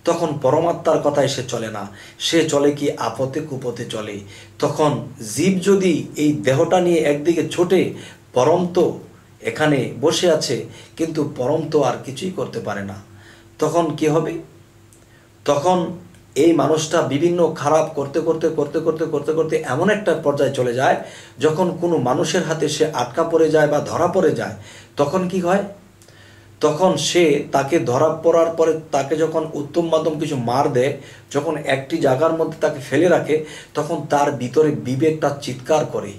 তখন পরমাত্মার কথায় সে চলে না, সে চলে কি আপদে কুপথে চলে। তখন জীব যদি এই দেহটা নিয়ে একদিকে ছোটে, পরম তো এখানে বসে আছে, কিন্তু পরম তো আর কিছুই করতে পারে না। তখন কি হবে? তখন এই মানুষটা বিভিন্ন খারাপ করতে করতে করতে করতে করতে করতে এমন একটা পর্যায়ে চলে যায়, যখন কোনো মানুষের হাতে সে আটকা পড়ে যায় বা ধরা পড়ে যায়, তখন কি হয়? তখন সে তাকে ধরা পড়ার পরে তাকে যখন উত্তম মাধ্যম কিছু মার দেয়, যখন একটি জায়গার মধ্যে তাকে ফেলে রাখে, তখন তার ভিতরে বিবেকটা চিৎকার করে,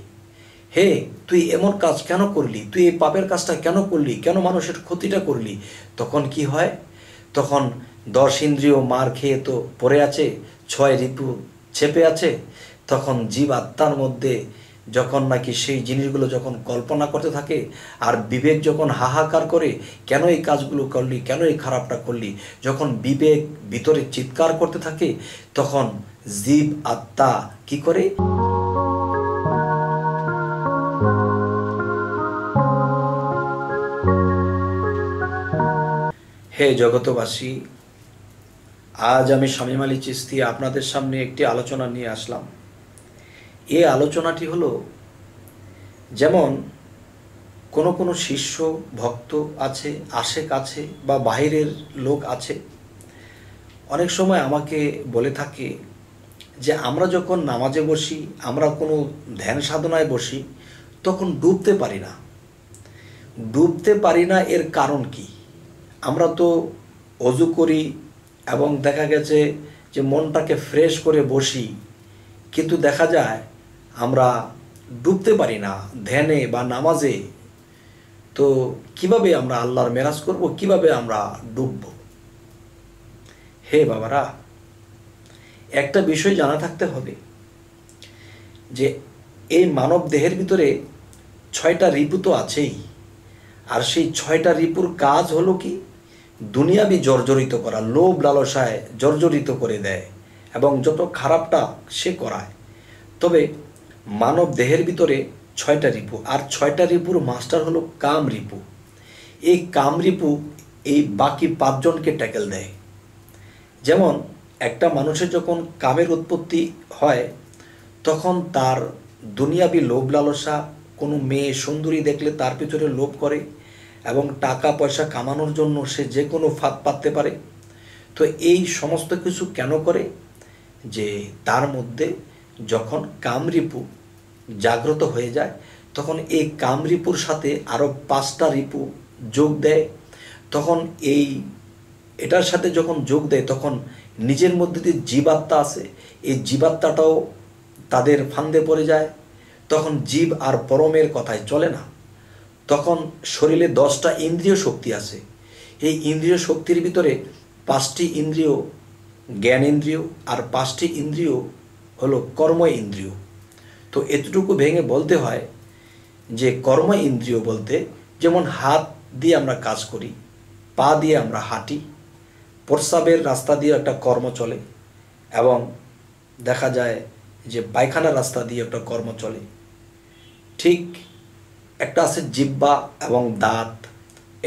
হে তুই এমন কাজ কেন করলি, তুই এই পাপের কাজটা কেন করলি, কেন মানুষের ক্ষতিটা করলি। তখন কি হয়? তখন 10 ইন্দ্রিয় মার খেয়ে তো পড়ে আছে, 6 রিপু চেপে আছে। তখন জীব আত্মার মধ্যে যখন নাকি সেই জিনিসগুলো যখন কল্পনা করতে থাকে, আর বিবেক যখন হাহাকার করে, কেন এই কাজগুলো করলি, কেন এই খারাপটা করলি, যখন বিবেক ভিতরে চিৎকার করতে থাকে, তখন জীব আত্মা কি করে? হে জগতবাসী, আজ আমি শামীম আলী চিশতি আপনাদের সামনে একটি আলোচনা নিয়ে আসলাম। এই আলোচনাটি হলো, যেমন কোনো কোনো শিষ্য ভক্ত আছে, আশেক আছে বা বাহিরের লোক আছে, অনেক সময় আমাকে বলে থাকে যে আমরা যখন নামাজে বসি, আমরা কোনো ধ্যান সাধনায় বসি, তখন ডুবতে পারি না। ডুবতে পারি না এর কারণ কি? আমরা তো অজু করি এবং দেখা গেছে যে মনটাকে ফ্রেশ করে বসি, কিন্তু দেখা যায় আমরা ডুবতে পারি না ধ্যানে বা নামাজে। তো কিভাবে আমরা আল্লাহর মেরাজ করব, কিভাবে আমরা ডুবব? হে বাবারা, একটা বিষয় জানা থাকতে হবে যে এই মানব দেহের ভিতরে 6টা রিপু তো আছেই, আর সেই 6টা রিপুর কাজ হলো কি? দুনিয়াবি জর্জরিত করা, লোভ লালসায় জর্জরিত করে দেয় এবং যত খারাপটা সে করায়। তবে মানব দেহের ভিতরে 6টা রিপু, আর 6টা রিপুর মাস্টার হলো কাম রিপু। এই কাম রিপু এই বাকি 5জনকে ট্যাকেল দেয়। যেমন একটা মানুষের যখন কামের উৎপত্তি হয়, তখন তার দুনিয়াবি লোভ লালসা, কোনো মেয়ে সুন্দরী দেখলে তার পিছনে লোভ করে এবং টাকা পয়সা কামানোর জন্য সে যে কোনো ফাঁদ পাততে পারে। তো এই সমস্ত কিছু কেন করে? যে তার মধ্যে যখন কামরিপু জাগ্রত হয়ে যায়, তখন এই কামরিপুর সাথে আরও 5টা রিপু যোগ দেয়। তখন এটার সাথে যখন যোগ দেয়, তখন নিজের মধ্যে যে জীবাত্মা আছে, এই জীবাত্মাটাও তাদের ফান্দে পড়ে যায়। তখন জীব আর পরমের কথায় চলে না। তখন শরীরে 10টা ইন্দ্রিয় শক্তি আছে। এই ইন্দ্রিয় শক্তির ভিতরে 5টি ইন্দ্রিয় জ্ঞানেন্দ্রিয়, আর 5টি ইন্দ্রিয় হলো কর্ম ইন্দ্রিয়। তো এতটুকু ভেঙে বলতে হয় যে কর্ম ইন্দ্রিয় বলতে, যেমন হাত দিয়ে আমরা কাজ করি, পা দিয়ে আমরা হাঁটি, প্রস্রাবের রাস্তা দিয়ে একটা কর্ম চলে, এবং দেখা যায় যে পায়খানার রাস্তা দিয়ে একটা কর্ম চলে। ঠিক একটা আছে জিহ্বা এবং দাঁত,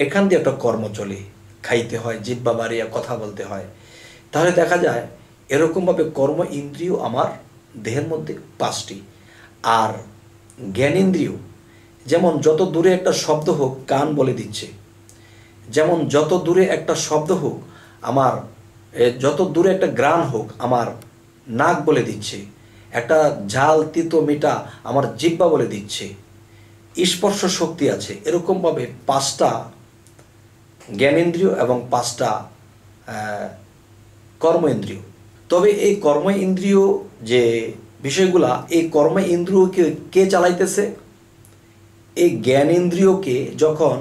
এখান দিয়ে একটা কর্ম চলে, খাইতে হয়, জিহ্বা বাড়িয়ে কথা বলতে হয়। তাহলে দেখা যায় এরকমভাবে কর্ম ইন্দ্রিয় আমার দেহের মধ্যে 5টি। আর জ্ঞানেন্দ্রিয়, যেমন যত দূরে একটা শব্দ হোক কান বলে দিচ্ছে, যেমন যত দূরে একটা শব্দ হোক আমার, যত দূরে একটা গ্রাম হোক আমার নাক বলে দিচ্ছে, একটা ঝাল তিতো মিঠা আমার জিহ্বা বলে দিচ্ছে। স্পর্শ শক্তি আছে। এরকমভাবে 5টা জ্ঞানেন্দ্রিয় এবং 5টা কর্ম ইন্দ্রিয়। তবে এই কর্ম ইন্দ্রিয় যে বিষয়গুলা, এই কর্ম ইন্দ্রিয়কে কে চালাইতেছে? এই জ্ঞানেন্দ্রিয়কে যখন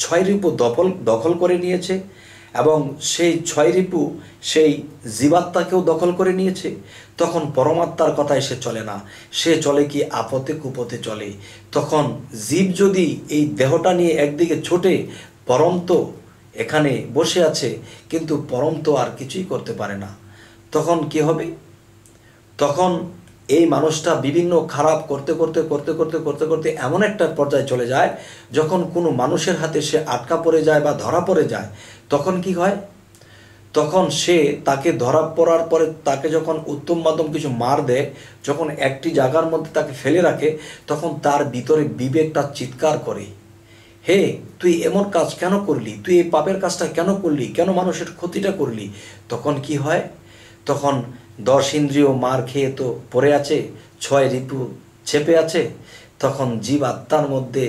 6 রিপু দখল করে নিয়েছে, এবং সেই 6 রিপু সেই জীবাত্মাকেও দখল করে নিয়েছে, তখন পরমাত্মার কথায় সে চলে না, সে চলে কি আপদে কুপথে চলে। তখন জীব যদি এই দেহটা নিয়ে একদিকে ছোটে, পরম তো এখানে বসে আছে, কিন্তু পরম তো আর কিছুই করতে পারে না। তখন কি হবে? তখন এই মানুষটা বিভিন্ন খারাপ করতে করতে করতে করতে করতে করতে এমন একটা পর্যায়ে চলে যায়, যখন কোনো মানুষের হাতে সে আটকা পড়ে যায় বা ধরা পড়ে যায়, তখন কি হয়? তখন সে তাকে ধরা পড়ার পরে তাকে যখন উত্তম মাধ্যম কিছু মার দেয়, যখন একটি জায়গার মধ্যে তাকে ফেলে রাখে, তখন তার ভিতরে বিবেকটা চিৎকার করে, হে তুই এমন কাজ কেন করলি, তুই এই পাপের কাজটা কেন করলি, কেন মানুষের ক্ষতিটা করলি। তখন কি হয়, তখন 10 ইন্দ্রিয় মার খেয়ে তো পড়ে আছে, 6 রিপু চেপে আছে, তখন জীব আত্মার মধ্যে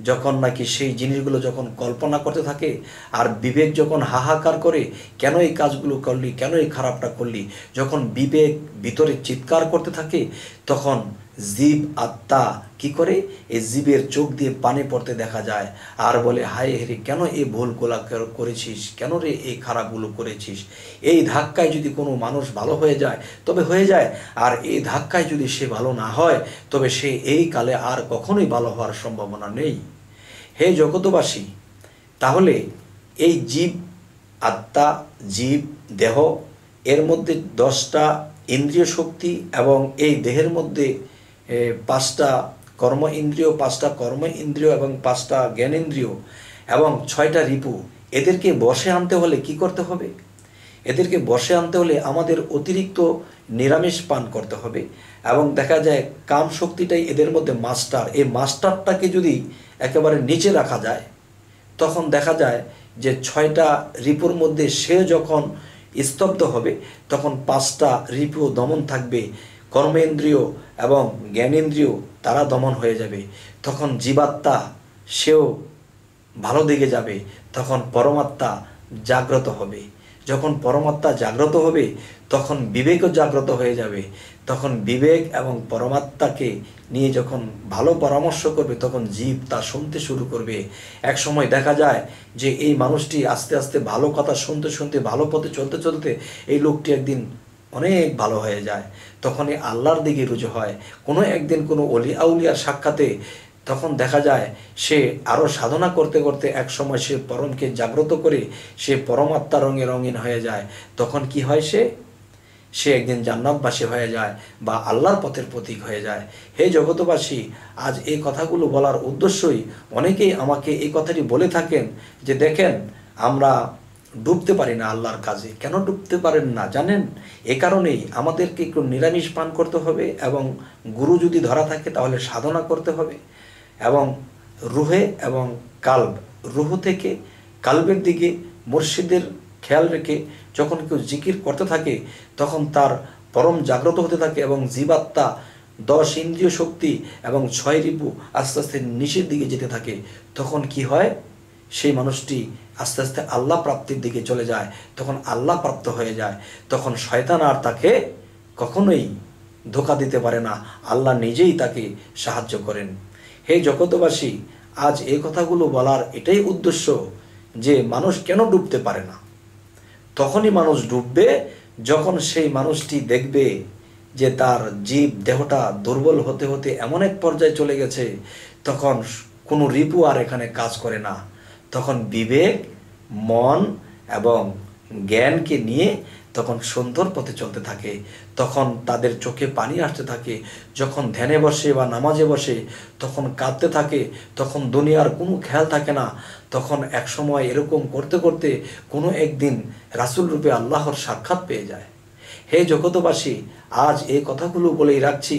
যখন নাকি সেই জিনিসগুলো যখন কল্পনা করতে থাকে, আর বিবেক যখন হাহাকার করে, কেন এই কাজগুলো করলি, কেন এই খারাপটা করলি, যখন বিবেক ভিতরে চিৎকার করতে থাকে, তখন জীব আত্মা কি করে, এই জীবের চোখ দিয়ে পানি পড়তে দেখা যায়, আর বলে হায় হেরে কেন এই ভুলগুলা করেছিস, কেন রে এই খারাপগুলো করেছিস। এই ধাক্কায় যদি কোনো মানুষ ভালো হয়ে যায় তবে হয়ে যায়, আর এই ধাক্কায় যদি সে ভালো না হয় তবে সে এই কালে আর কখনোই ভালো হওয়ার সম্ভাবনা নেই। হে জগতবাসী, তাহলে এই জীব আত্মা, জীব দেহ, এর মধ্যে 10টা ইন্দ্রিয় শক্তি, এবং এই দেহের মধ্যে 5টা কর্ম ইন্দ্রিয়, 5টা কর্ম ইন্দ্রিয় এবং 5টা জ্ঞানেন্দ্রিয় এবং 6টা রিপু, এদেরকে বশে আনতে হলে কি করতে হবে? এদেরকে বশে আনতে হলে আমাদের অতিরিক্ত নিরামিষ পান করতে হবে, এবং দেখা যায় কাম শক্তিটাই এদের মধ্যে মাস্টার। এই মাস্টারটাকে যদি একেবারে নিচে রাখা যায়, তখন দেখা যায় যে 6টা রিপুর মধ্যে সে যখন স্তব্ধ হবে, তখন 5টা রিপু দমন থাকবে, কর্মেন্দ্রিয় এবং জ্ঞানেন্দ্রিয় তারা দমন হয়ে যাবে। তখন জীবাত্মা সেও ভালো দিকে যাবে, তখন পরমাত্মা জাগ্রত হবে। যখন পরমাত্মা জাগ্রত হবে, তখন বিবেকও জাগ্রত হয়ে যাবে। তখন বিবেক এবং পরমাত্মাকে নিয়ে যখন ভালো পরামর্শ করবে, তখন জীব তা শুনতে শুরু করবে। এক সময় দেখা যায় যে এই মানুষটি আস্তে আস্তে ভালো কথা শুনতে শুনতে, ভালো পথে চলতে চলতে এই লোকটি একদিন অনেক ভালো হয়ে যায়। তখনই আল্লাহর দিকে রুজু হয়। কোনো একদিন কোনো অলি আউলিয়ার সাক্ষাতে তখন দেখা যায় সে আরও সাধনা করতে করতে এক সময় সে পরমকে জাগ্রত করে সে পরমাত্মা রঙে রঙিন হয়ে যায়। তখন কি হয়, সে একদিন জান্নাতবাসী হয়ে যায় বা আল্লাহর পথের প্রতীক হয়ে যায়। হে জগতবাসী, আজ এই কথাগুলো বলার উদ্দেশ্যই অনেকেই আমাকে এই কথাটি বলে থাকেন যে দেখেন আমরা ডুবতে পারি না আল্লাহর কাজে। কেন ডুবতে পারেন না জানেন? এ কারণেই আমাদেরকে একটু নিরামিষ পান করতে হবে, এবং গুরু যদি ধরা থাকে তাহলে সাধনা করতে হবে, এবং রুহে এবং কাল্ব, রুহ থেকে কাল্বের দিকে মুর্শিদের খেয়াল রেখে যখন কেউ জিকির করতে থাকে, তখন তার পরম জাগ্রত হতে থাকে, এবং জীবাত্মা 10 ইন্দ্রিয় শক্তি এবং 6 রিপু আস্তে আস্তে নিচের দিকে যেতে থাকে। তখন কি হয়, সেই মানুষটি আস্তে আস্তে আল্লাহ প্রাপ্তির দিকে চলে যায়, তখন আল্লাহ প্রাপ্ত হয়ে যায়। তখন শয়তান আর তাকে কখনোই ধোঁকা দিতে পারে না, আল্লাহ নিজেই তাকে সাহায্য করেন। হে জগতবাসী, আজ এই কথাগুলো বলার এটাই উদ্দেশ্য যে মানুষ কেন ডুবতে পারে না। তখনই মানুষ ডুববে যখন সেই মানুষটি দেখবে যে তার জীব দেহটা দুর্বল হতে হতে এমন এক পর্যায়ে চলে গেছে, তখন কোনো রিপু আর এখানে কাজ করে না। তখন বিবেক, মন এবং জ্ঞানকে নিয়ে তখন সুন্দর পথে চলতে থাকে। তখন তাদের চোখে পানি আসতে থাকে। যখন ধ্যানে বসে বা নামাজে বসে তখন কাঁদতে থাকে, তখন দুনিয়ার কোনো খেয়াল থাকে না। তখন এক সময় এরকম করতে করতে কোনো একদিন রাসূল রূপে আল্লাহর সাক্ষাৎ পেয়ে যায়। হে জগতবাসী, আজ এই কথাগুলো বলেই রাখছি,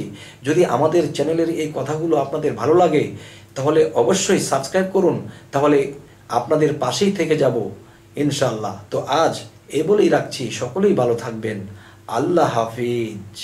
যদি আমাদের চ্যানেলের এই কথাগুলো আপনাদের ভালো লাগে তাহলে অবশ্যই সাবস্ক্রাইব করুন, তাহলে আপনাদের পাশেই থেকে যাব ইনশাআল্লাহ। তো আজ এ বলেই রাখছি, সকলেই ভালো থাকবেন। আল্লাহ হাফিজ।